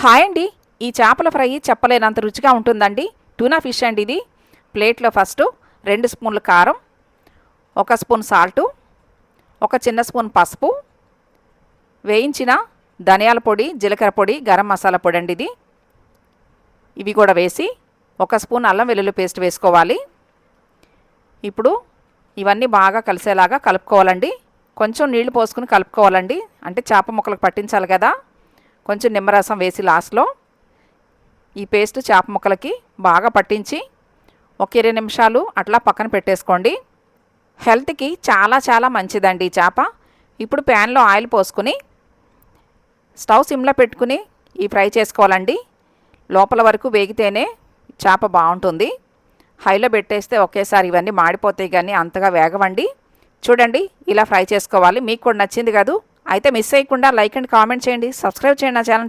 Hi అండి. ఈ చేపల ఫ్రై చెప్పలేనంత రుచిగా ఉంటుందండి. టూనా ఫిష్ అండి ఇది. ప్లేట్లో ఫస్ట్ 2 స్పూన్లు కారం, 1 స్పూన్ సాల్టు, 1 చిన్న స్పూన్ పసుపు, వేయించిన ధనియాల పొడి, జీలకర్ర పొడి, గరం మసాలా పొడి అండి ఇది. ఇవి కూడా వేసి 1 స్పూన్ అల్లం వెల్లుల్లి పేస్ట్ వేసుకోవాలి. ఇప్పుడు ఇవన్నీ బాగా కలిసేలాగా కలుపుకోవాలండి. కొంచెం నీళ్లు పోసుకుని కలుపుకోవాలండి, అంటే చేప ముక్కలకు పట్టించాలి కదా. కొంచెం నిమ్మరసం వేసి లాస్ట్లో ఈ పేస్ట్ చేప ముక్కలకి బాగా పట్టించి ఒక 20 నిమిషాలు అట్లా పక్కన పెట్టేసుకోండి. హెల్త్కి చాలా చాలా మంచిదండి ఈ చేప. ఇప్పుడు ప్యాన్లో ఆయిల్ పోసుకుని స్టవ్ సిమ్లో పెట్టుకుని ఈ ఫ్రై చేసుకోవాలండి. లోపల వరకు వేగితేనే చేప బాగుంటుంది. హైలో పెట్టేస్తే ఒకేసారి ఇవన్నీ మాడిపోతాయి, కానీ అంతగా వేగవండి. చూడండి, ఇలా ఫ్రై చేసుకోవాలి. మీకు కూడా నచ్చింది కదూ? అయితే మిస్ చేయకుండా లైక్ అండ్ కామెంట్ చేయండి, సబ్స్క్రైబ్ చేయండి నా ఛానల్.